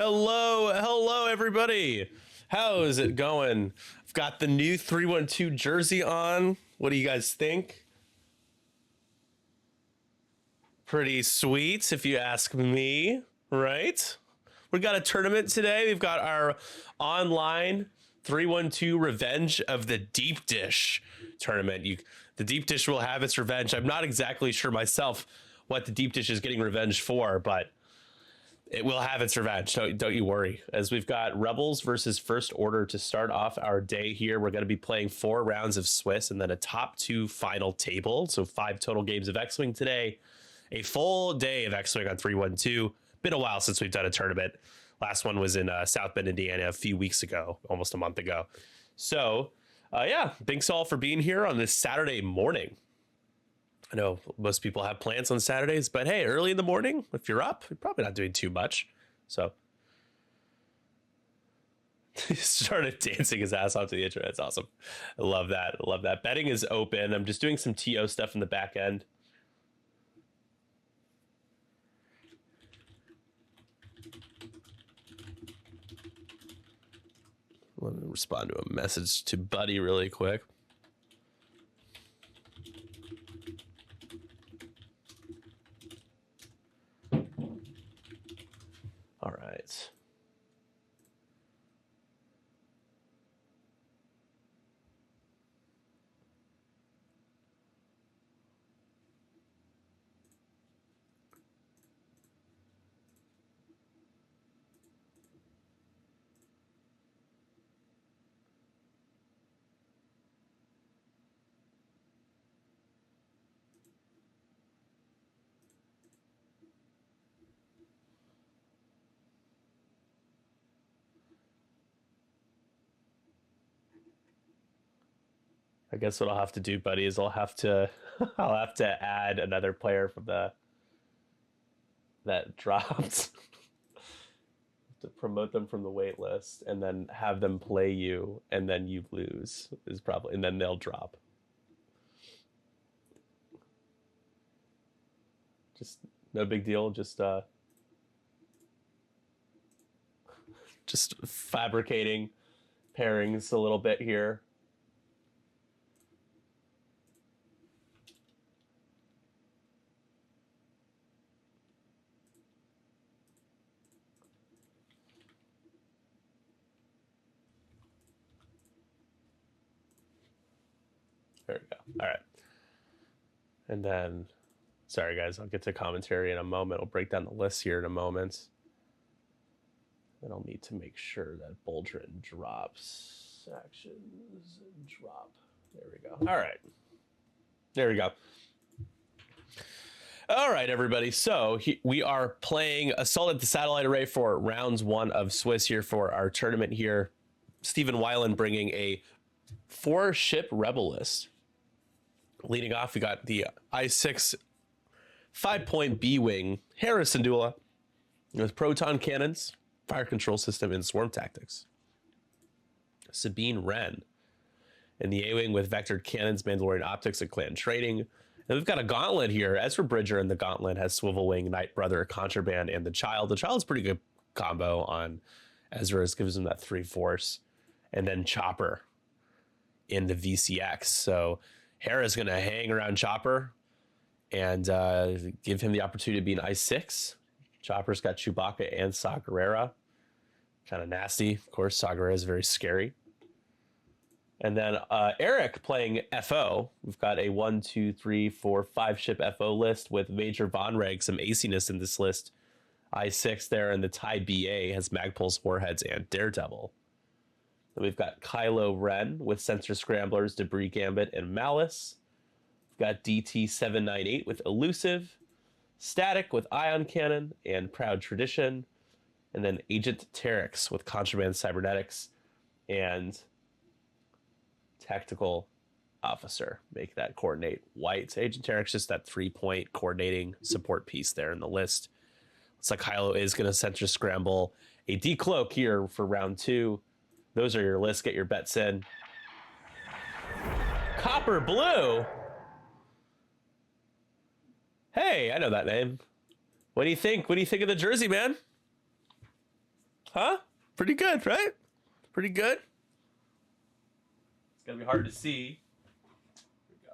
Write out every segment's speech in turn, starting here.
Hello, everybody. How is it going? I've got the new 312 jersey on. What do you guys think? Pretty sweet, if you ask me, right? We got a tournament today. We've got our online 312 Revenge of the Deep Dish tournament. The Deep Dish will have its revenge. I'm not exactly sure myself what the Deep Dish is getting revenge for, but it will have its revenge. Don't you worry. As we've got Rebels versus First Order to start off our day here. We're going to be playing 4 rounds of Swiss and then a top 2 final table. So 5 total games of X-Wing today. A full day of X-Wing on 312. Been a while since we've done a tournament. Last one was in South Bend, Indiana a few weeks ago, almost a month ago. So, yeah, thanks all for being here on this Saturday morning. I know most people have plans on Saturdays, but hey, early in the morning, if you're up, you're probably not doing too much. So he started dancing his ass off to the intro. That's awesome. I love that. I love that. Betting is open. I'm just doing some TO stuff in the back end. Let me respond to a message to Buddy really quick. All right. I guess what I'll have to do, Buddy, is I'll have to add another player from that dropped to promote them from the wait list and then have them play you and then you lose is probably, and then they'll drop. Just no big deal. Just fabricating pairings a little bit here. There we go. All right. And then, sorry guys, I'll get to commentary in a moment. I'll break down the list here in a moment. And I'll need to make sure that Boldrin drops. Actions, drop. There we go. All right. There we go. All right, everybody. So we are playing Assault at the Satellite Array for rounds 1 of Swiss here for our tournament here. Stephen Weiland bringing a 4-ship rebel list. Leading off, we got the I-6 5-point B-Wing Harris Syndulla with proton cannons, fire control system, and swarm tactics. Sabine Wren in the A-Wing with vectored cannons, Mandalorian optics, and clan trading. And we've got a gauntlet here. Ezra Bridger in the gauntlet has Swivel Wing, Night Brother, Contraband, and the Child. The Child's pretty good combo on Ezra's, gives him that 3 force. And then Chopper in the VCX. So Hera's going to hang around Chopper and give him the opportunity to be an I-6. Chopper's got Chewbacca and Saw Gerrera. Kind of nasty. Of course, Saw Gerrera is very scary. And then Aeriic playing FO. We've got a 1, 2, 3, 4, 5 ship FO list with Major Von Reg, some aciness in this list. I-6 there, and the TIE BA has Magpulse, Warheads, and Daredevil. Then we've got Kylo Ren with Sensor Scramblers, Debris Gambit, and Malice. We've got DT-798 with Elusive, Static with Ion Cannon, and Proud Tradition. And then Agent Terex with Contraband Cybernetics and Tactical Officer. Make that coordinate white. Agent Terex, just that 3-point coordinating support piece there in the list. Looks like Kylo is going to Sensor Scramble a decloak here for round 2. Those are your lists. Get your bets in. Copper Blue. Hey, I know that name. What do you think? What do you think of the jersey, man? Huh? Pretty good, right? Pretty good. It's gonna be hard to see. Here we go.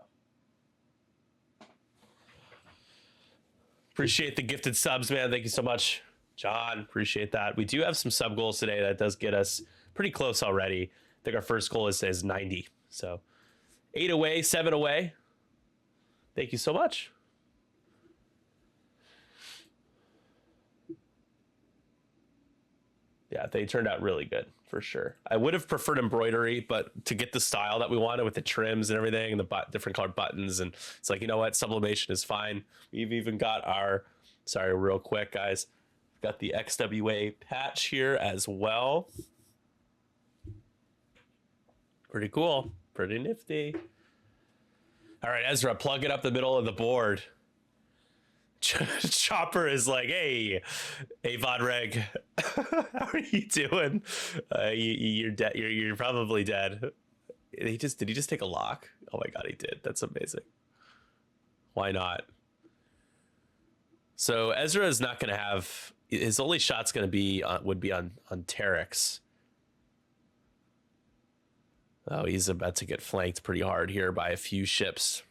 Appreciate the gifted subs, man. Thank you so much, John. Appreciate that. We do have some sub goals today. That does get us pretty close already. I think our first goal is 90. So 8 away, 7 away. Thank you so much. Yeah, they turned out really good for sure. I would have preferred embroidery, but to get the style that we wanted with the trims and everything and the different colored buttons, and it's like, you know what, sublimation is fine. We've even got our, sorry, real quick, guys, we've got the XWA patch here as well. Pretty cool, pretty nifty. All right, Ezra, plug it up the middle of the board. Chopper is like, hey Vonreg, how are you doing? You're dead. You're probably dead. Did he just take a lock? Oh my god, he did. That's amazing. Why not? So Ezra is not going to have his only shot's going to be would be on Terex. Oh, he's about to get flanked pretty hard here by a few ships.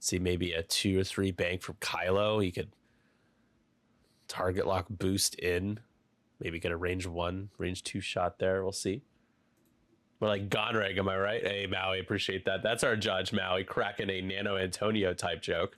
See, maybe a 2 or 3 bank from Kylo. He could target lock boost in. Maybe get a range 1, range 2 shot there. We'll see. We're like Gonreg, am I right? Hey, Maui, appreciate that. That's our judge, Maui, cracking a Nano Antonio type joke.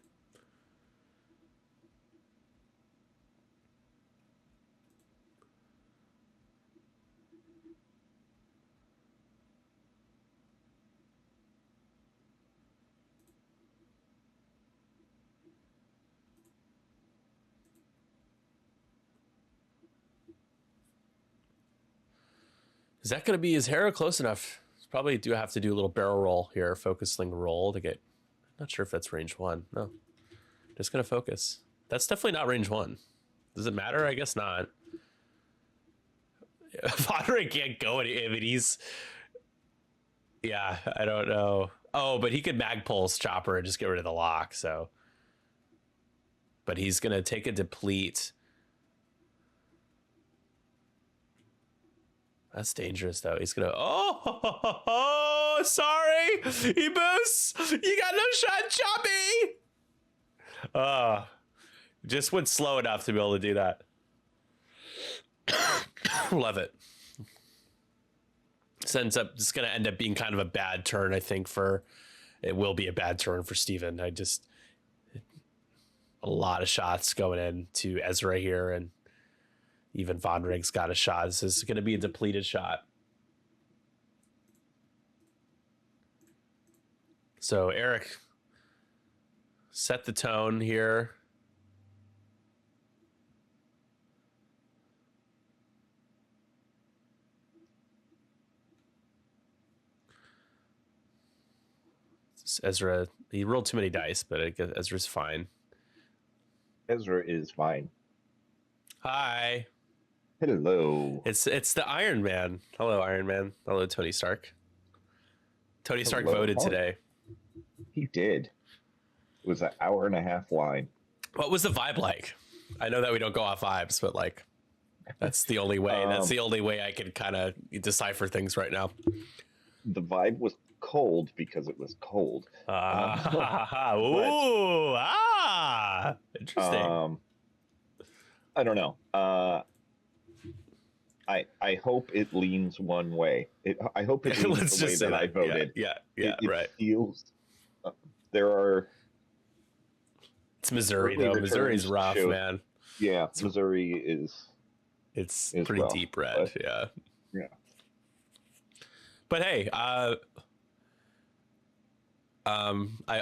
Is that going to be his hair close enough? Probably do have to do a little barrel roll here, focus sling roll to get. Not sure if that's range 1. No, just going to focus. That's definitely not range 1. Does it matter? I guess not. Fodder can't go. I mean, he's. Yeah, I don't know. Oh, but he could mag pulse Chopper and just get rid of the lock. So, but he's going to take a deplete. That's dangerous, though. He's gonna. Oh, sorry, Ebus. You got no shot, Choppy. Just went slow enough to be able to do that. Love it. It's gonna end up being kind of a bad turn, I think. It will be a bad turn for Steven. A lot of shots going in to Ezra here, and even Vonreg's got a shot. This is going to be a depleted shot. So Aeriic, set the tone here. Ezra, he rolled too many dice, but I guess Ezra's fine. Ezra is fine. Hi. Hello. It's the Iron Man. Hello, Iron Man. Hello, Tony Stark. Tony Stark voted today. He did. It was an hour-and-a-half line. What was the vibe like? I know that we don't go off vibes, but like, that's the only way. That's the only way I can kind of decipher things right now. The vibe was cold because it was cold. Interesting. I don't know. I hope it leans one way. I hope it leans the way that I voted. Yeah, it right. Feels, there are. It's Missouri though. Missouri's rough, man. Yeah, Missouri is. It's pretty rough, deep red. Yeah. But hey, I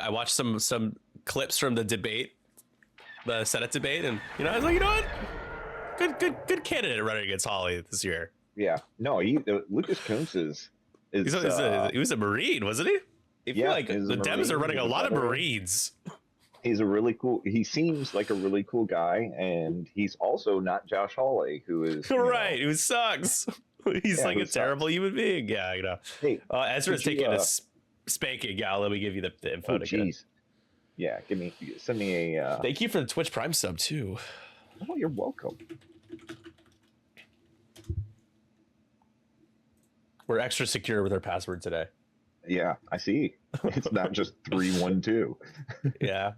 watched some clips from the debate, the Senate debate, and I was like, you know what? Good candidate running against Hawley this year. Yeah, no, Lucas Kuntz is he was a Marine, wasn't he? I feel like the Dems are running a lot of Marines. He's he seems like a really cool guy, and he's also not Josh Hawley, who is right, who sucks. He's like a terrible human being. Yeah, Hey, Ezra's taking a spanking. Yeah, let me give you the info. Oh, jeez. Yeah, send me a. Thank you for the Twitch Prime sub too. Oh, you're welcome. We're extra secure with our password today. Yeah, I see. It's not just 312. Yeah,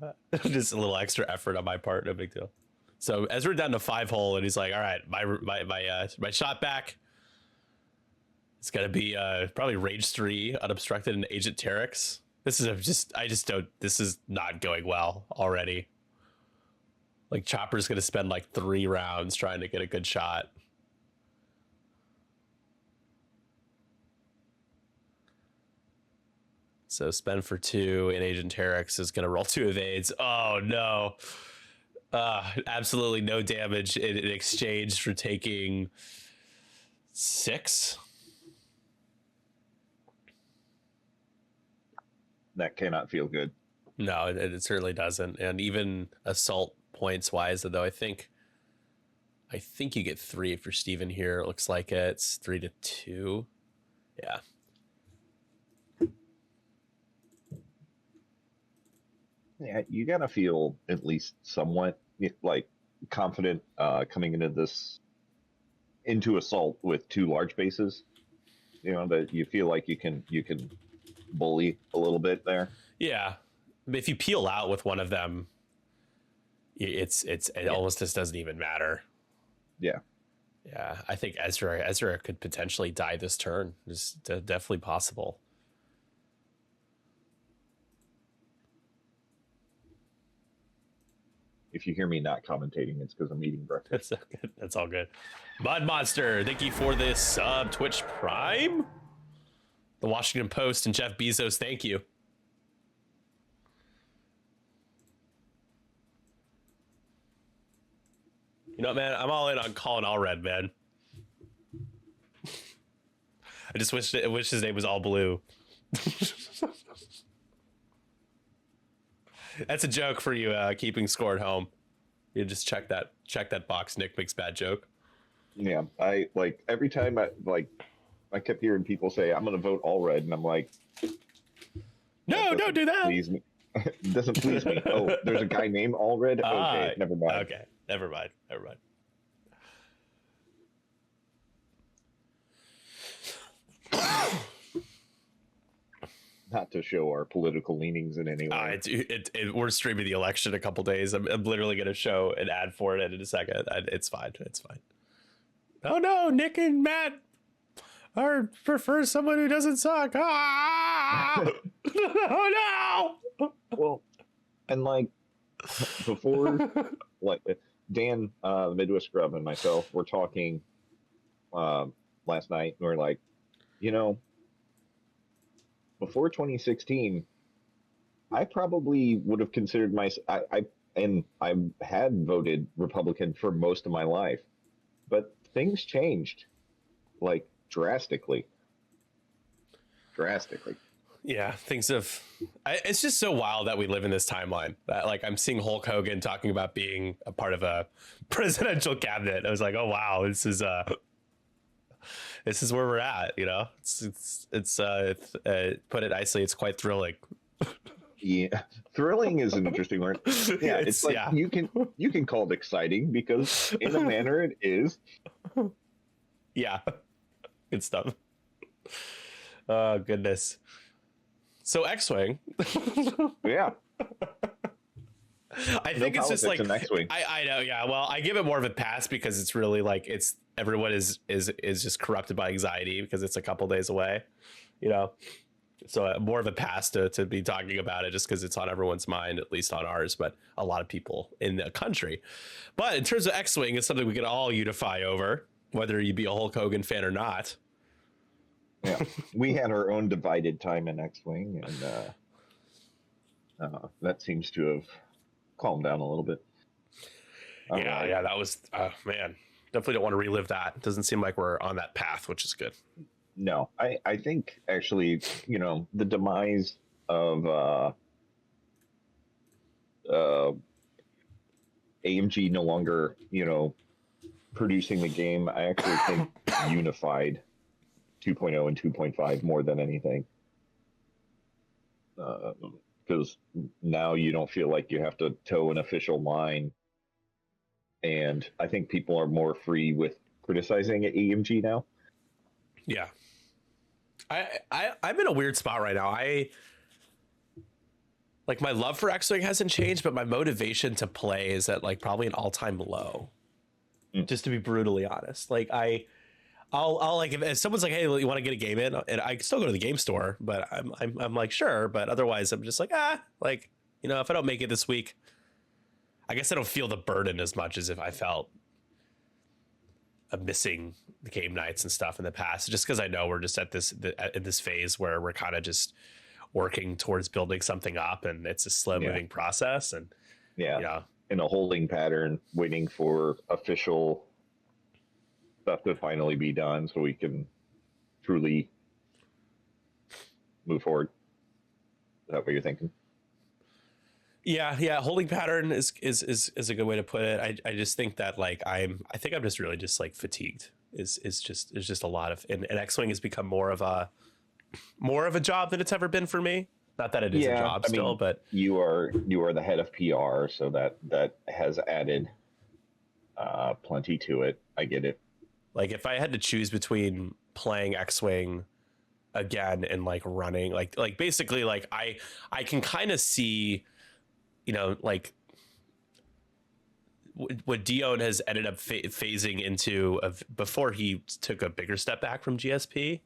just a little extra effort on my part. No big deal. So Ezra down to 5-hole, and he's like, "All right, my shot back. It's gonna be probably Rage 3, Unobstructed, and Agent Terex. This is I just don't. This is not going well already. Like Chopper's gonna spend like 3 rounds trying to get a good shot." So spend for 2, and Agent Terex is going to roll 2 evades. Oh, no. Absolutely no damage in exchange for taking 6. That cannot feel good. No, it certainly doesn't. And even assault points wise, though, I think you get 3 for Steven here. It looks like it's 3-2. Yeah. Yeah, you gotta feel at least somewhat like confident coming into assault with 2 large bases. You know, that you feel like you can bully a little bit there. Yeah, but if you peel out with one of them, it almost just doesn't even matter. Yeah. Yeah, I think Ezra could potentially die this turn. It's definitely possible. If you hear me not commentating, it's because I'm eating breakfast. That's good. That's all good. Mud Monster, thank you for this sub. Twitch Prime, the Washington Post, and Jeff Bezos, thank you. You know, man, I'm all in on Colin Allred, man. I just wish his name was all blue. That's a joke for you keeping score at home. You just check that box. Nick makes bad joke. Yeah, I like every time I kept hearing people say I'm going to vote all red, and I'm like, no, don't do that. Please me. It doesn't please me. Oh, there's a guy named Allred. Okay, never mind. Okay, never mind. Not to show our political leanings in any way. We're streaming the election in a couple days. I'm literally going to show an ad for it in a second. It's fine. Oh no, Nick and Matt prefer someone who doesn't suck. Ah! Oh no. Well, and like before, like Dan, the Midwest Scrub, and myself were talking last night, and we're like, you know, before 2016, I probably would have considered I had voted Republican for most of my life, but things changed, like drastically. Yeah, it's just so wild that we live in this timeline. Like I'm seeing Hulk Hogan talking about being a part of a presidential cabinet. I was like, oh wow, this is where we're at. You know, it's put it nicely, it's quite thrilling. Yeah, thrilling is an interesting word. Yeah, it's like you can call it exciting because in a manner it is. Yeah, good stuff. Oh goodness. So X-Wing. Yeah. I think it's just like I know, yeah. Well, I give it more of a pass because it's really like everyone is just corrupted by anxiety because it's a couple days away, you know. So more of a pass to be talking about it just because it's on everyone's mind, at least on ours, but a lot of people in the country. But in terms of X-Wing, it's something we can all unify over, whether you be a Hulk Hogan fan or not. Yeah, we had our own divided time in X-Wing, and that seems to have calmed down a little bit. Yeah, that was man. Definitely don't want to relive that. It doesn't seem like we're on that path, which is good. No, I think actually, you know, the demise of AMG no longer, you know, producing the game, I actually think unified 2.0 and 2.5 more than anything. Because now you don't feel like you have to toe an official line. And I think people are more free with criticizing AMG now. Yeah. I'm in a weird spot right now. Like my love for X-Wing hasn't changed, but my motivation to play is at like probably an all-time low. Mm. Just to be brutally honest. Like I'll like if someone's like, hey, you want to get a game in, and I can still go to the game store, but I'm like, sure, but otherwise I'm just like, like, you know, if I don't make it this week, I guess I don't feel the burden as much as if I felt of missing the game nights and stuff in the past, just because I know we're just at in this phase where we're kind of just working towards building something up, and it's a slow moving process, and in a holding pattern, waiting for official stuff to finally be done so we can truly move forward. Is that what you're thinking? Yeah. Holding pattern is a good way to put it. I just think that like I think I'm just really just like fatigued. Is just a lot of, and X-Wing has become more of a job than it's ever been for me. Not that it is a job still, but you are the head of PR, so that has added plenty to it. I get it. Like if I had to choose between playing X-Wing again and like running, like basically like I can kind of see, you know, like what Dion has ended up phasing into of before he took a bigger step back from GSP,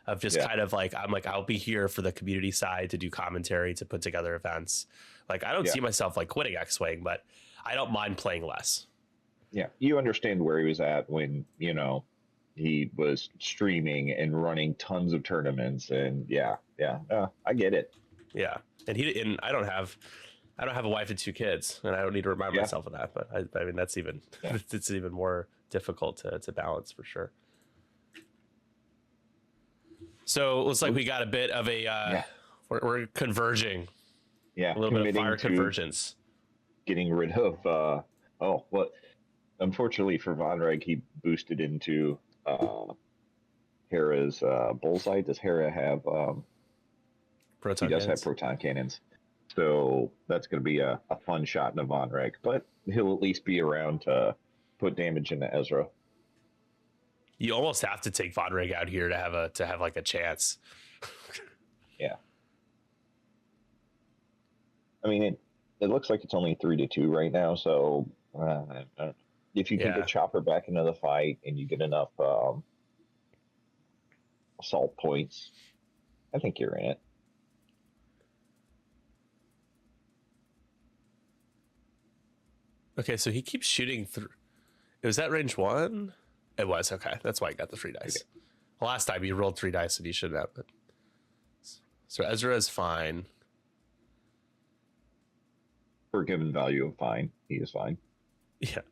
of just kind of like, I'm like, I'll be here for the community side to do commentary, to put together events. Like I don't see myself like quitting X-Wing, but I don't mind playing less. Yeah, you understand where he was at when, you know, he was streaming and running tons of tournaments, and I get it. Yeah, and I don't have a wife and 2 kids, and I don't need to remind myself of that. But I mean, that's even it's even more difficult to balance for sure. So it looks like we got a bit of a we're converging. Yeah, a little bit of fire convergence. Getting rid of unfortunately for Von Reg, he boosted into Hera's bullseye. Does Hera have proton? He does have proton cannons. So that's going to be a fun shot in a Von Reg, but he'll at least be around to put damage into Ezra. You almost have to take Von Reg out here to have like a chance. Yeah. I mean, it looks like it's only 3-2 right now. So if you can get Chopper back into the fight and you get enough assault points, I think you're in it. Okay, so he keeps shooting through. Was that range 1? It was. Okay, that's why I got the 3 dice. Okay. Last time you rolled 3 dice and you shouldn't have. But... So Ezra is fine. For a given value of fine, he is fine. Yeah.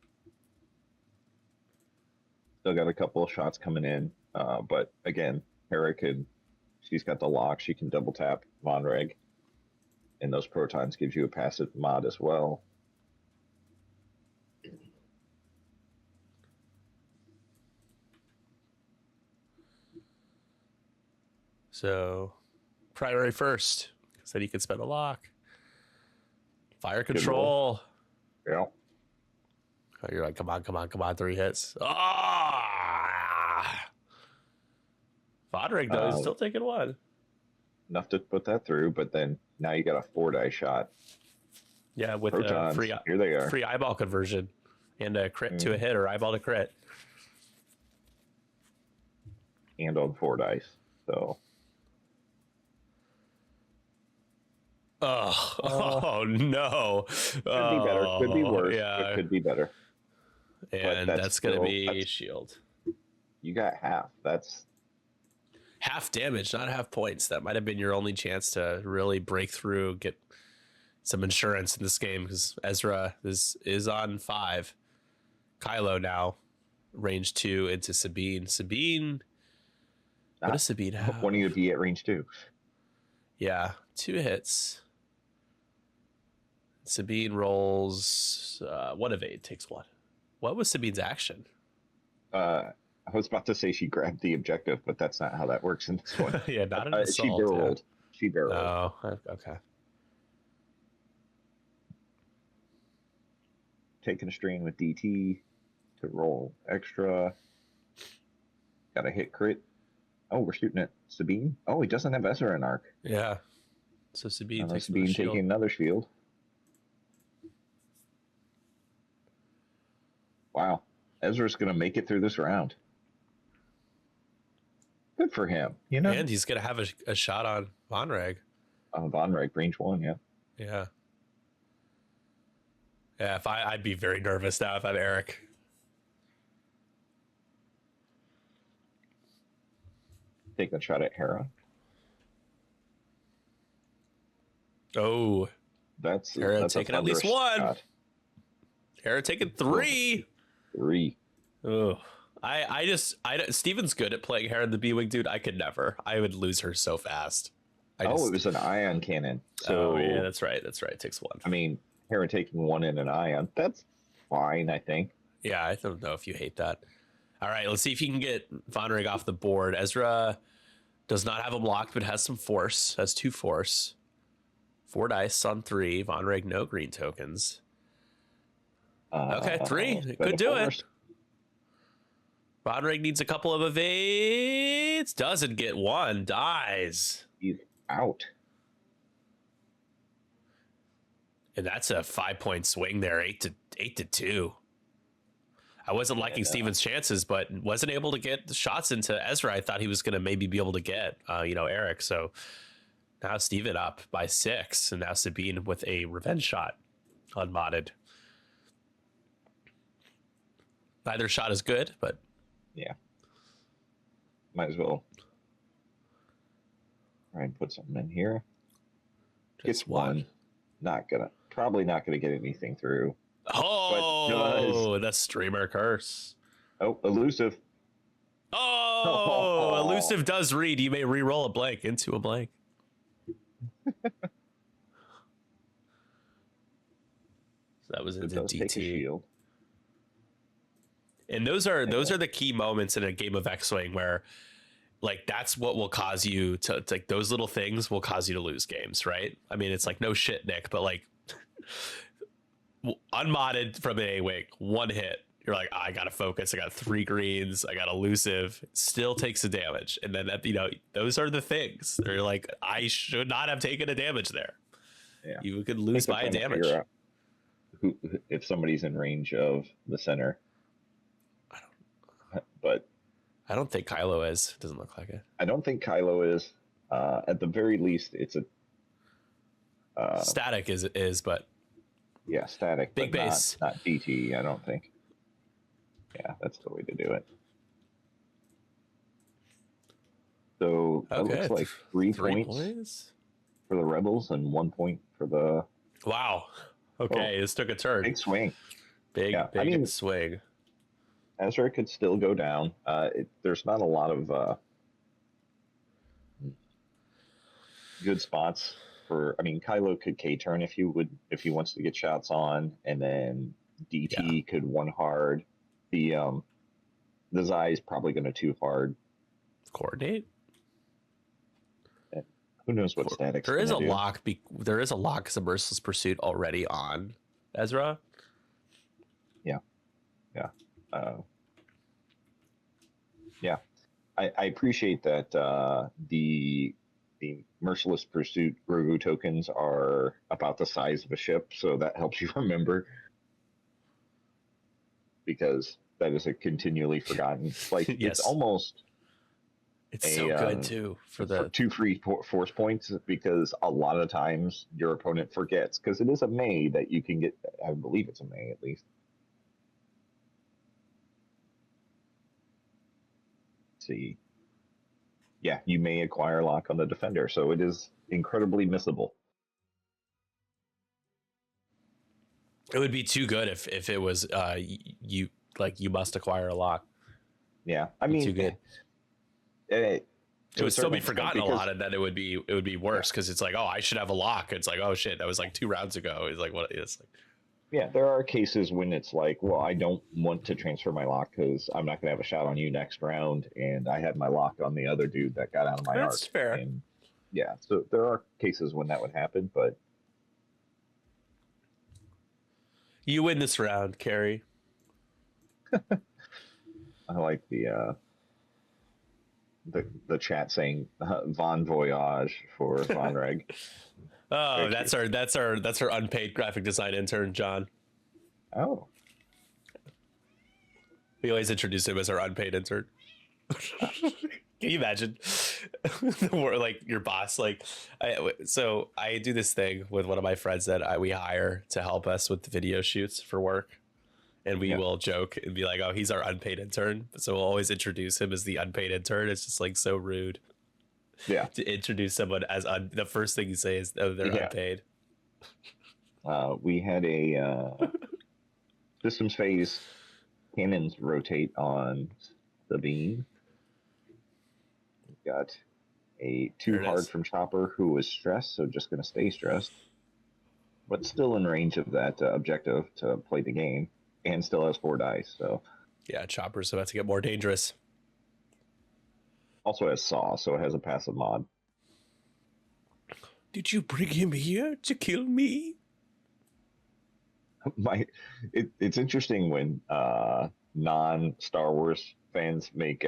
Still got a couple of shots coming in, but again, Hera she's got the lock. She can double tap Von Reg, and those protons gives you a passive mod as well. So, primary first, because then he can spend a lock. Fire control. Yeah. Oh, you're like, come on, 3 hits. Ah! Vodrick, though, is still taking 1. Enough to put that through, but then now you got a 4-die shot. Yeah, with protons, here they are. Free eyeball conversion and a crit to a hit or eyeball to crit. And on 4 dice, so... Oh no! Could be better. Could be worse. Yeah, could be better. And that's going to be shield. You got half. That's half damage, not half points. That might have been your only chance to really break through, get some insurance in this game, because Ezra is on 5. Kylo now, range 2 into Sabine. What does Sabine have? Wanting to be at range 2. Yeah, 2 hits. Sabine rolls 1 of 8, takes 1. What was Sabine's action? I was about to say she grabbed the objective, but that's not how that works in this one. Yeah, not an assault. She barreled. Yeah. She barreled. Oh, okay. Taking a strain with DT to roll extra. Got a hit crit. Oh, we're shooting at Sabine. Oh, he doesn't have Ezra in arc. Yeah. So Sabine takes Sabine the shield. taking another shield. Wow. Ezra's going to make it through this round. Good for him. You know? And he's going to have a shot on Von Reg. Von Reg, range 1, yeah. Yeah. Yeah, if I'd be very nervous now if I'm Aeric. Taking a shot at Hera. Oh. That's taking at least one. Shot. Hera taking 3. 3. Oh. Steven's good at playing Hera the B-Wing, dude. I could never. I would lose her so fast. It was an ion cannon. So, oh, yeah, that's right. It takes 1. I mean, Hera taking 1 in an ion. That's fine, I think. Yeah, I don't know if you hate that. All right, let's see if he can get Von Reg off the board. Ezra does not have him locked, but has some force. Has 2 force. 4 dice on 3. Von Reg, no green tokens. Okay, 3. Could do it. Von Reg needs a couple of evades. Doesn't get 1. Dies. He's out. And that's a 5-point swing there. 8 to 2. I wasn't liking Steven's chances, but wasn't able to get the shots into Ezra. I thought he was going to maybe be able to get, Aeric. So now Steven up by 6, and now Sabine with a revenge shot, unmodded. Neither shot is good, but yeah, might as well try and put something in here. Gets 1. Probably not gonna get anything through. Oh, that's streamer curse. Oh, elusive. Oh, elusive does read. You may re-roll a blank into a blank. So that was into DT. And those are the key moments in a game of X-Wing where, like, that's what will cause you to like, those little things will cause you to lose games, right? I mean, it's like, no shit, Nick, but like unmodded from an A-Wing, 1 hit. You're like, I gotta focus. I got 3 greens. I got elusive. Still takes the damage. And then, those are the things. They're like, I should not have taken a damage there. Yeah. You could lose by damage. If somebody's in range of the center. But I don't think Kylo is. It doesn't look like it. I don't think Kylo is. At the very least, it's a static is, but yeah, static. Big but base, not DT. I don't think. Yeah, that's the way to do it. So that looks like 3 points for the Rebels and 1 point for the. Wow. Okay, this took a turn. Big swing. Big swing. Ezra could still go down. There's not a lot of good spots for. I mean, Kylo could K-turn if he wants to get shots on, and then DT could 1 hard. The Zai is probably going to 2 hard. Coordinate. And who knows what static? There is a lock. There is a lock as a merciless pursuit already on Ezra. Yeah. Yeah, I appreciate that the Merciless Pursuit Grogu tokens are about the size of a ship, so that helps you remember, because that is a continually forgotten. Like, yes. It's so good too for 2 free force points, because a lot of times your opponent forgets, because it is a May that you can get. I believe it's a May at least. See, yeah, you may acquire lock on the defender, so it is incredibly missable. It would be too good if it was you must acquire a lock. Yeah, I mean, too good. It would still be forgotten a lot, and then it would be worse, because it's like, oh, I should have a lock. It's like, oh shit, that was like 2 rounds ago. It's like, what? It's like. Yeah, there are cases when it's like, well, I don't want to transfer my lock because I'm not going to have a shot on you next round, and I had my lock on the other dude that got out of my arc. That's fair. And yeah, so there are cases when that would happen, but you win this round, Carrie. I like the the chat saying Von Voyage for Von Reg. Oh, that's our unpaid graphic design intern, John. Oh, We always introduce him as our unpaid intern. Can you imagine? Like your boss, like so I do this thing with one of my friends that we hire to help us with the video shoots for work, and we will joke and be like, oh, he's our unpaid intern, so we'll always introduce him as the unpaid intern. It's just like so rude to introduce someone as the first thing you say is, oh, they're unpaid. We had a systems phase cannons rotate on Sabine. We've got a too hard from Chopper who was stressed, so just going to stay stressed, but still in range of that objective to play the game, and still has 4 dice. So yeah, Chopper's about to get more dangerous. Also has Saw, so it has a passive mod. Did you bring him here to kill me? It's interesting when non-Star Wars fans make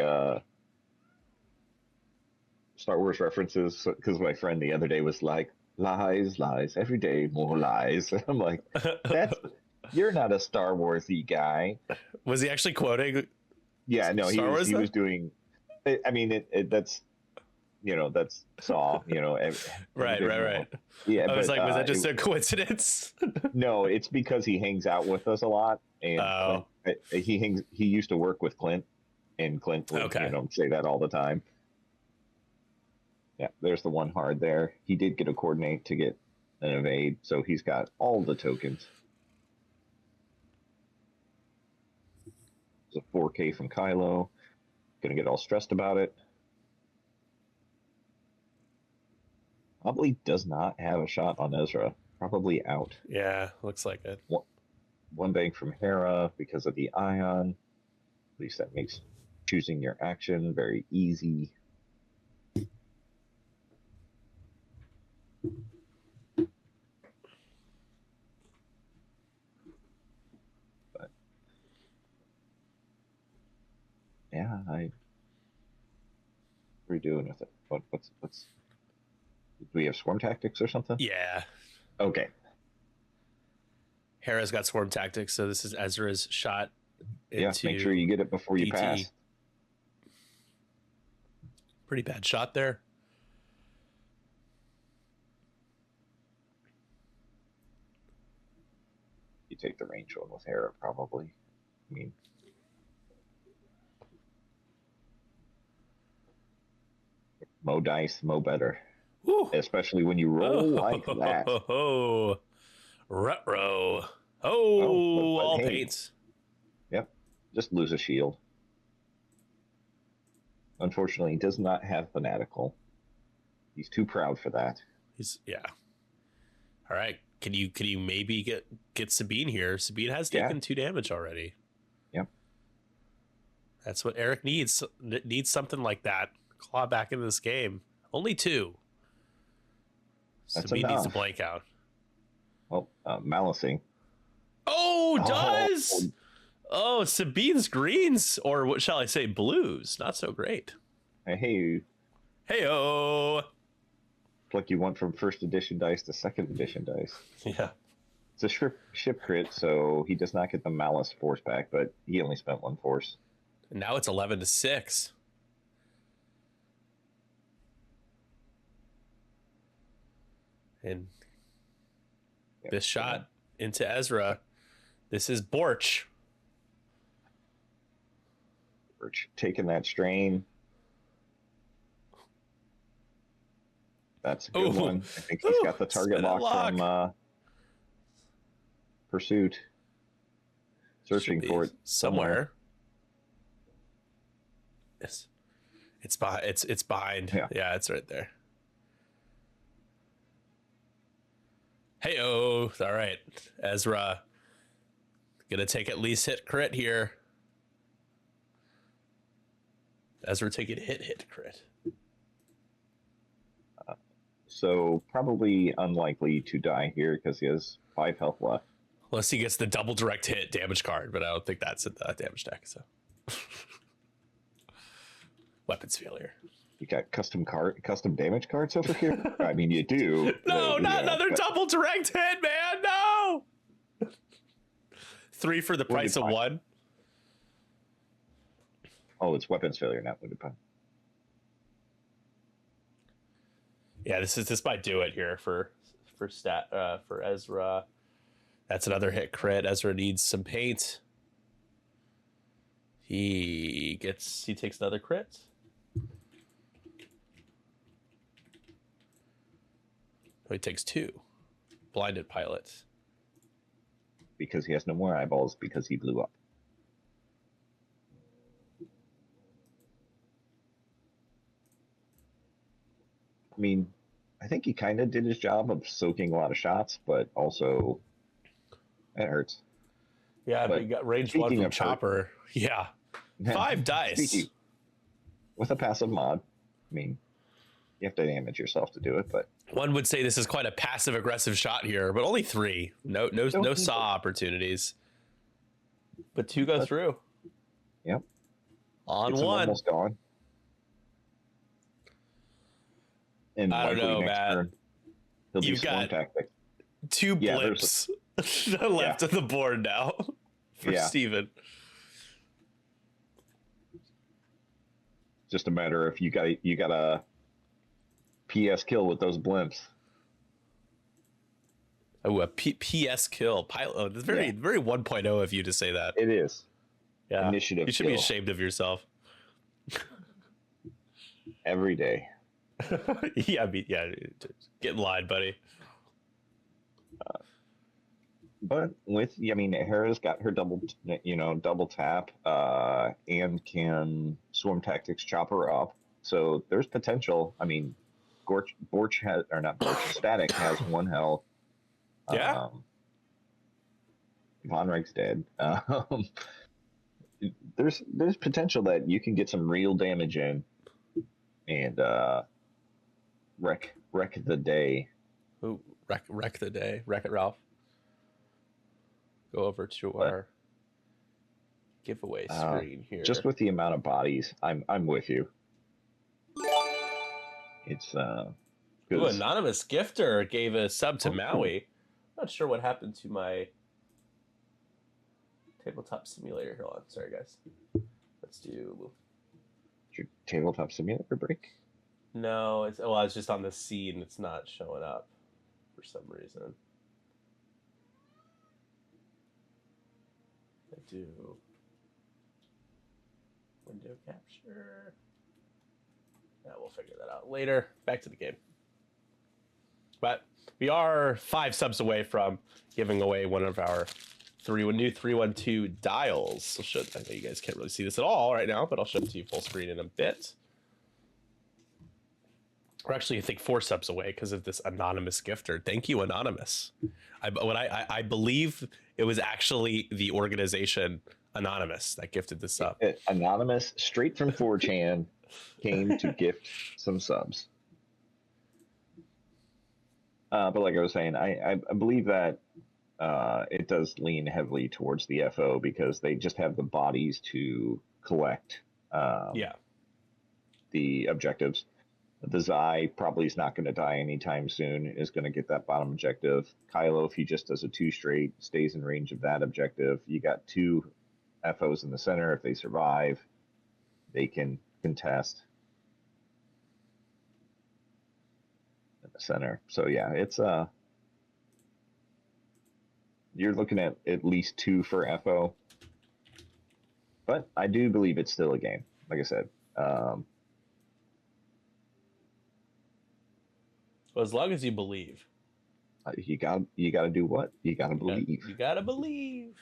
Star Wars references, because my friend the other day was like, lies, every day more lies. I'm like, you're not a Star Warsy guy. Was he actually quoting? Yeah, no, he was doing. I mean, that's that's Saw. Right. Yeah, I was like, was that just a coincidence? No, it's because he hangs out with us a lot, and Clint, he used to work with Clint, and Clint would say that all the time. Yeah, there's the one hard there. He did get a coordinate to get an evade, so he's got all the tokens. It's a 4K from Kylo. Gonna get all stressed about it. Probably does not have a shot on Ezra. Probably out. Yeah, looks like it. One bank from Hera because of the ion. At least that makes choosing your action very easy. But yeah, what are we doing with it? What's do we have swarm tactics or something? Yeah. Okay. Hera's got swarm tactics, so this is Ezra's shot. Yeah, make sure you get it before you pass. Pretty bad shot there. You take the range one with Hera, probably. I mean, mo dice, mo better. Ooh. Especially when you roll like that. Ruh-roh. All paints. Yep. Just lose a shield. Unfortunately, he does not have fanatical. He's too proud for that. All right. Can you maybe get Sabine here? Sabine has taken 2 damage already. Yep. That's what Aeriic needs. Needs something like that. Claw back into this game. Only 2. Sabine needs to blank out. Well, malicing. Oh, does! Oh, Sabine's greens, or what shall I say, blues. Not so great. Hey. Hey-oh. It's like you went from first edition dice to second edition dice. Yeah. It's a ship crit, so he does not get the malice force back, but he only spent 1 force. And now it's 11-6. And this shot into Ezra. This is Borch. Borch taking that strain. That's a good one. I think he's got the target lock from Pursuit. Searching for it somewhere. Yes. It's behind. Yeah, it's right there. Hey-oh. All right. Ezra. Gonna take at least hit crit here. Ezra taking hit crit. So probably unlikely to die here because he has 5 health left. Unless he gets the double direct hit damage card, but I don't think that's in the damage deck. So Weapons failure. You got custom damage cards over here? I mean, you do. No, but, not you know, another double direct hit, man. No. 3 for the price of 1. Oh, it's weapons failure, not wounded punch. Yeah, this might do it here for Ezra. That's another hit crit. Ezra needs some paint. He takes another crit. Oh, he takes 2. Blinded pilot. Because he has no more eyeballs because he blew up. I mean, I think he kind of did his job of soaking a lot of shots, but also it hurts. Yeah, but he got range 1 from Chopper. Yeah. 5 dice. With a passive mod, I mean, you have to damage yourself to do it, but one would say this is quite a passive aggressive shot here, but only 3. No saw opportunities. But 2 go through. Yep. On it's 1. Almost gone. And I don't know, Matt. You've got tactic. 2 blips left of the board now for Steven. Just a matter of you got a PS kill with those blimps. Oh, a PS kill. Pilot. Oh, that's very 1.0 of you to say that. It is. Yeah. Initiative. You should be ashamed of yourself. Every day. Yeah, get in line, buddy. But Hera's got her double tap, and can swim tactics chop her up. So there's potential. I mean, Borch has, or not Borch, Static has 1 health. Yeah. Von Reich's dead. There's potential that you can get some real damage in, and wreck the day. Ooh, wreck the day. Wreck it, Ralph. Go over to our giveaway screen here. Just with the amount of bodies, I'm with you. It's Ooh, anonymous gifter gave a sub to Maui. Not sure what happened to my tabletop simulator. Hold on, sorry guys. Let's do. Your tabletop simulator break? No, it's just on the scene. It's not showing up for some reason. I do window capture. Yeah, we'll figure that out later. Back to the game. But we are 5 subs away from giving away one of our new 312 dials. I know you guys can't really see this at all right now, but I'll show it to you full screen in a bit. We're actually, I think, 4 subs away because of this anonymous gifter. Thank you, Anonymous. I believe it was actually the organization Anonymous that gifted this sub. Anonymous, straight from 4chan, came to gift some subs. But like I was saying, I believe that it does lean heavily towards the FO because they just have the bodies to collect the objectives. The Zai probably is not going to die anytime soon, is going to get that bottom objective. Kylo, if he just does a 2 straight, stays in range of that objective. You got 2 FOs in the center. If they survive, they can contest at the center. So yeah, it's you're looking at least 2 for FO. But I do believe it's still a game. Like I said, well, as long as you believe. You got to do what? You got to believe. You got to believe.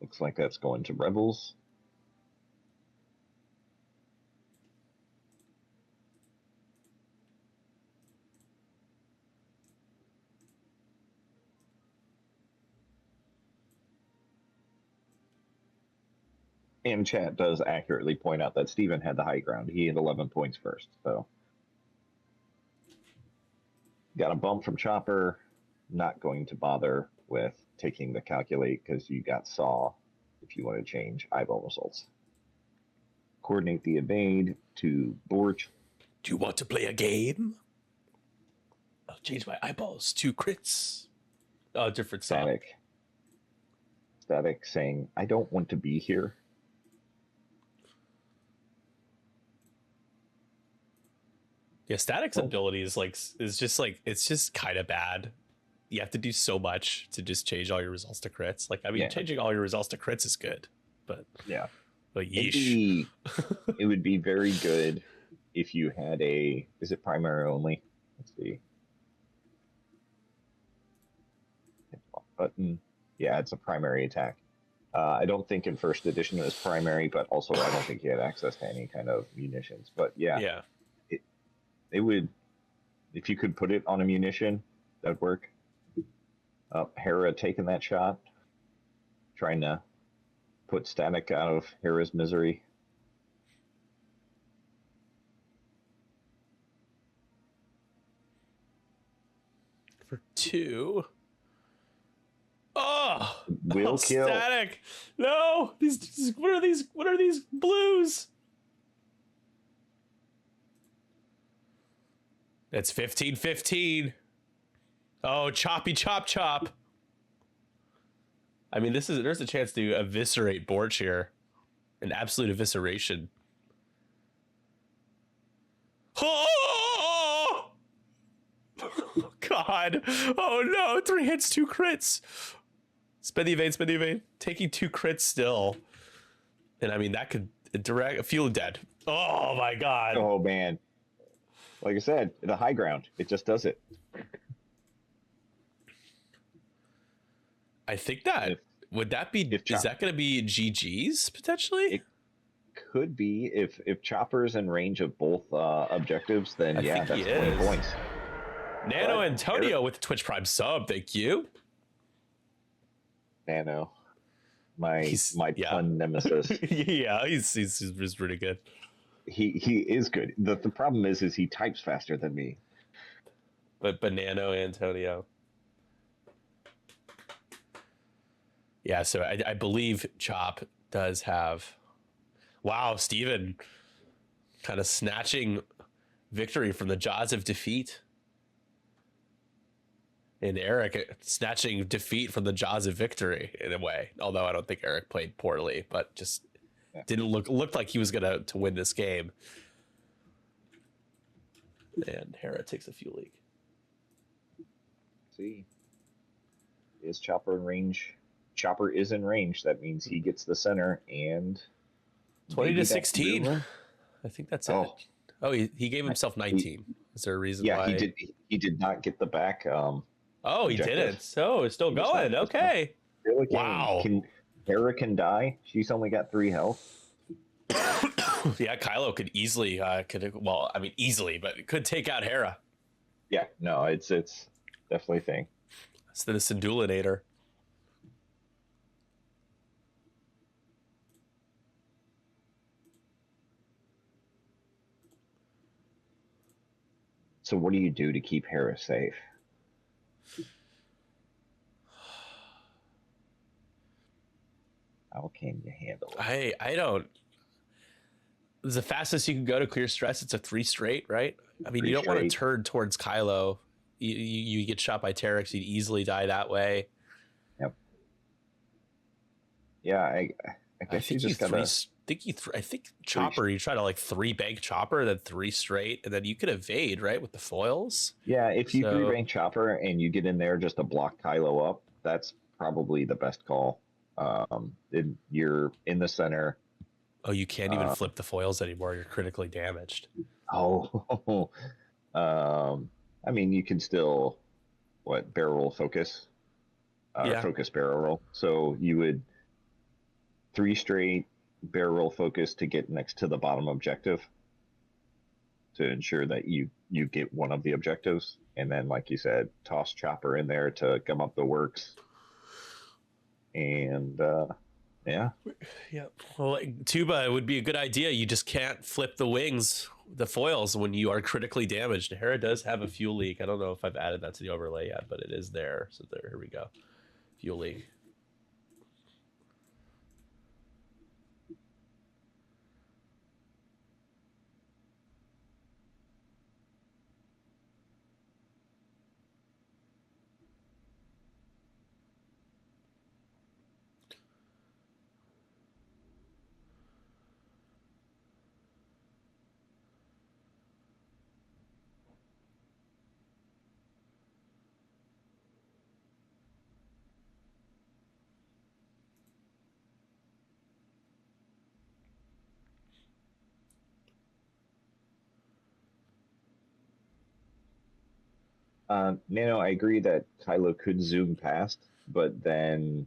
Looks like that's going to Rebels. And chat does accurately point out that Steven had the high ground. He had 11 points first. So got a bump from Chopper. Not going to bother with taking the calculate because you got saw if you want to change eyeball results. Coordinate the evade to Borch. Do you want to play a game? I'll change my eyeballs to crits. Oh, different song. Static saying, I don't want to be here. Yeah, Static's ability is just kind of bad. You have to do so much to just change all your results to crits. Like, I mean, changing all your results to crits is good, but yeah. But yeesh. It would be very good if you had is it primary only? Let's see. Hit the button. Yeah, it's a primary attack. I don't think in first edition it was primary, but also I don't think you had access to any kind of munitions. But yeah. It would, if you could put it on a munition, that'd work. Hera taking that shot, trying to put Static out of Hera's misery. For 2. Oh, Will kill. Static. No, what are these? What are these blues? It's 15-15. Oh, choppy chop chop. I mean, there's a chance to eviscerate Borch here. An absolute evisceration. Oh! God. Oh no, 3 hits, 2 crits. Spend the evade. Taking 2 crits still. And I mean, that could feel dead. Oh my God. Oh man. Like I said, the high ground. It just does it. I think that is that going to be GG's potentially? It could be if Chopper's in range of both objectives. Then that's 20 points. Nano Antonio with Twitch Prime sub. Thank you. Nano, my pun nemesis. Yeah, he's pretty good. He is good. The problem is he types faster than me. But Nano Antonio. Yeah, so I believe Chop does have. Wow, Steven kind of snatching victory from the jaws of defeat. And Aeriic snatching defeat from the jaws of victory in a way. Although I don't think Aeriic played poorly, but just didn't looked like he was gonna win this game. And Hera takes a few leak. See, is Chopper in range? Chopper is in range. That means he gets the center and 20-16. I think that's it. Oh, he gave himself 19. Is there a reason why? Yeah, he did not get the back. He didn't. So it's still going. Okay. Wow. Hera can die. She's only got 3 health. Yeah, Kylo could easily easily, but it could take out Hera. Yeah, no, it's definitely a thing. It's the Sindulinator. So what do you do to keep Hera safe? How can you handle it? I don't. The fastest you can go to clear stress, it's a 3 straight, right? I mean, you don't want to turn towards Kylo. You get shot by Terex, you'd easily die that way. Yep. Yeah, I guess you just gotta. I think Chopper. You try to 3 bank Chopper, then 3 straight, and then you could evade right with the foils. Yeah, if you 3 bank Chopper and you get in there just to block Kylo up, that's probably the best call. You're in the center. Oh, you can't even flip the foils anymore. You're critically damaged. Oh, I mean, you can still barrel roll focus, focus barrel roll. So you would 3 straight barrel roll focus to get next to the bottom objective to ensure that you get one of the objectives, and then, like you said, toss Chopper in there to gum up the works. And yeah. Well, Tuba would be a good idea. You just can't flip the foils when you are critically damaged. Hera does have a fuel leak. I don't know if I've added that to the overlay yet, but it is there. So here we go. Fuel leak. Nano, I agree that Kylo could zoom past, but then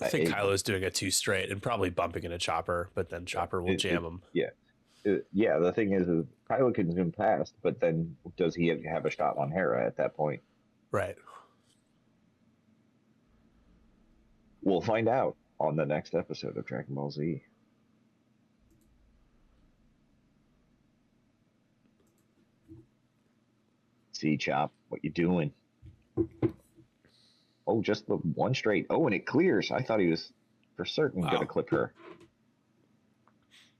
I think it, Kylo's doing it too straight and probably bumping into Chopper, but then Chopper will jam him. yeah. Yeah, the thing is Kylo can zoom past, but then does he have a shot on Hera at that point? Right. We'll find out on the next episode of Dragon Ball Z. See, Chop, what you doing? Oh, just the one straight. Oh, and it clears. I thought he was for certain going to clip her.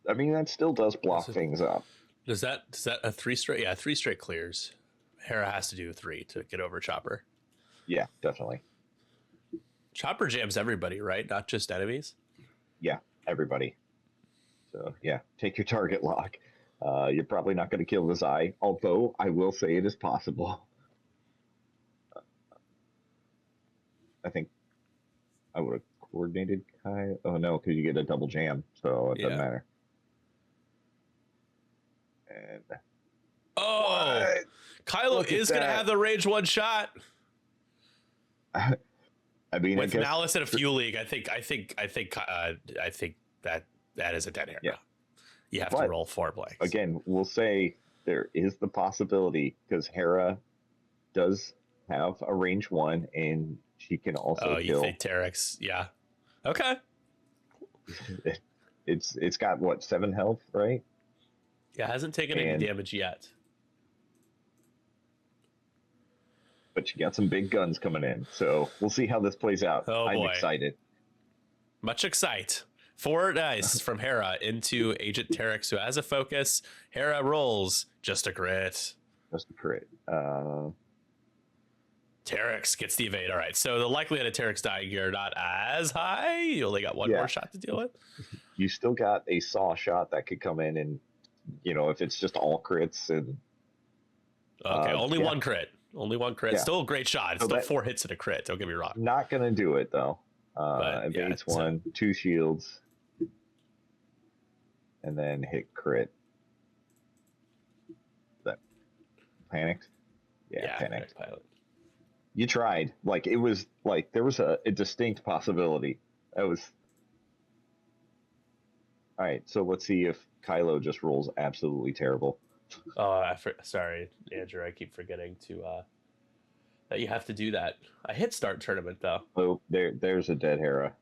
I mean, that still does block things up. Does that a 3 straight? Yeah, 3 straight clears. Hera has to do 3 to get over Chopper. Yeah, definitely. Chopper jams everybody, right? Not just enemies? Yeah, everybody. So, yeah, take your target lock. You're probably not going to kill this eye, although I will say it is possible. I think I would have coordinated Kai. Oh, no, because you get a double jam, so it doesn't matter. And what? Kylo is going to have the range 1 shot. I mean, with Malice and a Fuel League, I think that is a dead Hera. Yeah. You have to roll 4 blanks. Again, we'll say there is the possibility because Hera does have a range 1 and she can also kill. You think Terex? Yeah. Okay. It's got what, 7 health, right? Yeah, hasn't taken any damage yet. But you got some big guns coming in, so we'll see how this plays out. Oh, I'm boy. excited. Much excite. 4 dice from Hera into Agent Terex, who has a focus. Hera rolls just a crit. Just a crit. Terex gets the evade. All right, so the likelihood of Terex dying here not as high. You only got 1 more shot to deal with. You still got a saw shot that could come in, and if it's just all crits and. Okay, only 1 crit. Only 1 crit. Yeah. Still a great shot. It's still 4 hits and a crit. Don't get me wrong. Not gonna do it though. Evades 1, 2 shields, and then hit crit. That panicked. Yeah, panicked. Pilot. You tried. Like it was like there was a distinct possibility. That was. All right, so let's see if Kylo just rolls absolutely terrible. Oh, sorry, Andrew. I keep forgetting to that you have to do that. I hit start tournament though. Oh, there's a dead Hera.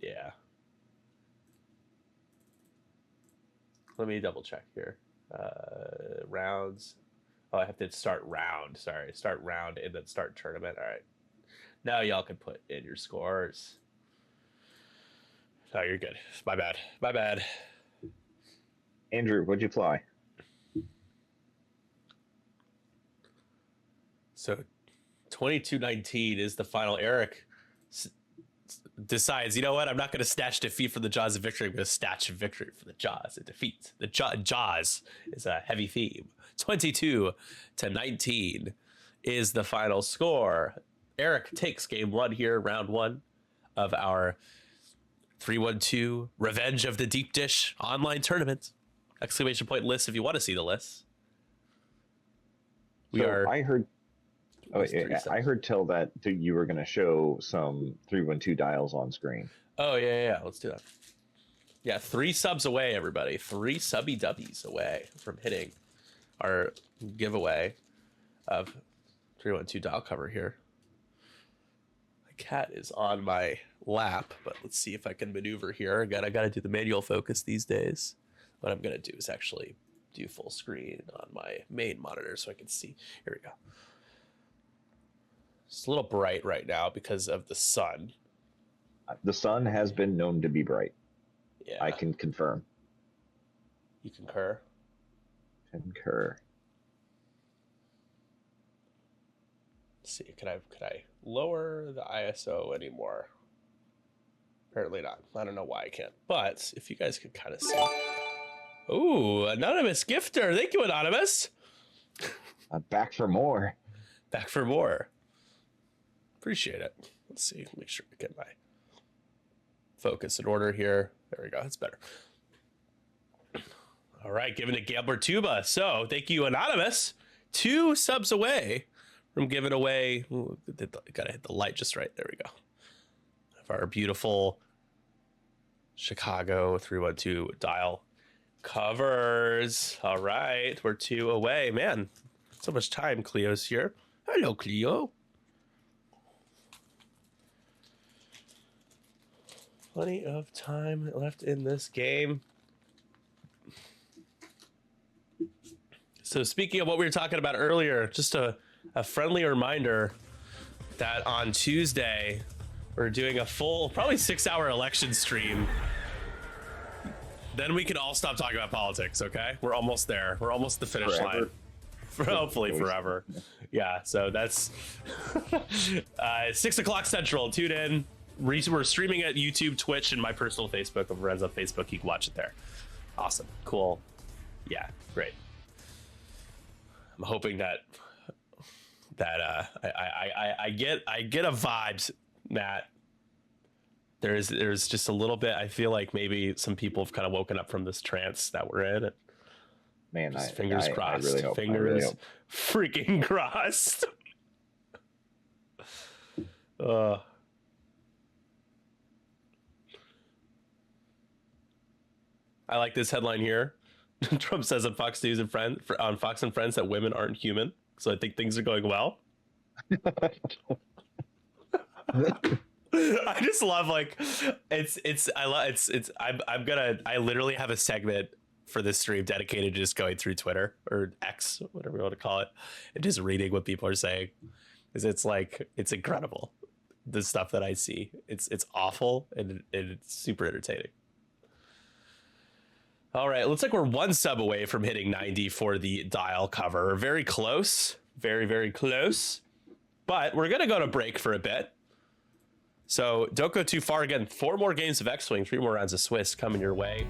Yeah. Let me double check here. Rounds. Oh, I have to start round. Sorry, start round and then start tournament. All right. Now y'all can put in your scores. Oh, you're good. My bad. My bad. Andrew, what'd you fly? So 2219 is the final. Aeriic decides, you know what? I'm not going to snatch defeat from the jaws of victory. I'm going to snatch victory from the jaws of defeat. The jaws is a heavy theme. 22-19 is the final score. Aeriic takes game 1 here, round 1 of our 312 Revenge of the Deep Dish online tournament. Exclamation point list if you want to see the list. I heard. Oh, yeah, I heard tell that you were going to show some 312 dials on screen. Oh, yeah. Let's do that. Yeah, 3 subs away, everybody. 3 subby dubbies away from hitting our giveaway of 312 dial cover here. My cat is on my lap, but let's see if I can maneuver here. Again, I got to do the manual focus these days. What I'm going to do is actually do full screen on my main monitor so I can see. Here we go. It's a little bright right now because of the sun. The sun has been known to be bright. Yeah. I can confirm. You concur? Concur. Let's see, could I lower the ISO anymore? Apparently not. I don't know why I can't. But if you guys could kind of see. Ooh, anonymous gifter. Thank you, anonymous. Back for more. Back for more. Appreciate it. Let's see. Make sure to get my focus in order here. There we go. That's better. All right, giving to Gambler Tuba. So thank you, anonymous. 2 subs away from giving away. Ooh, gotta hit the light just right. There we go. Of our beautiful Chicago 312 dial covers. All right, we're 2 away. Man, so much time. Cleo's here. Hello, Cleo. Plenty of time left in this game. So speaking of what we were talking about earlier, just a friendly reminder that on Tuesday, we're doing a full, probably 6-hour election stream. Then we can all stop talking about politics, okay? We're almost there. We're almost at the finish line. For hopefully forever. Yeah, so that's 6 o'clock Central. Tune in. We're streaming at YouTube, Twitch, and my personal Facebook. If Ren's on Facebook, you can watch it there. Awesome. Cool. Yeah, great. I'm hoping that I get a vibe, Matt. There's just a little bit. I feel like maybe some people have kind of woken up from this trance that we're in. Man, fingers crossed. I really hope. Fingers freaking crossed. I like this headline here. Trump says on Fox News and on Fox and Friends that women aren't human. So I think things are going well. I just love I literally have a segment for this stream dedicated to just going through Twitter or X, whatever you want to call it, and just reading what people are saying. Because it's incredible. The stuff that I see. It's awful and it's super entertaining. All right, looks like we're 1 sub away from hitting 90 for the dial cover. Very close, very, very close. But we're gonna go to break for a bit. So don't go too far. Again, 4 more games of X-Wing, 3 more rounds of Swiss coming your way.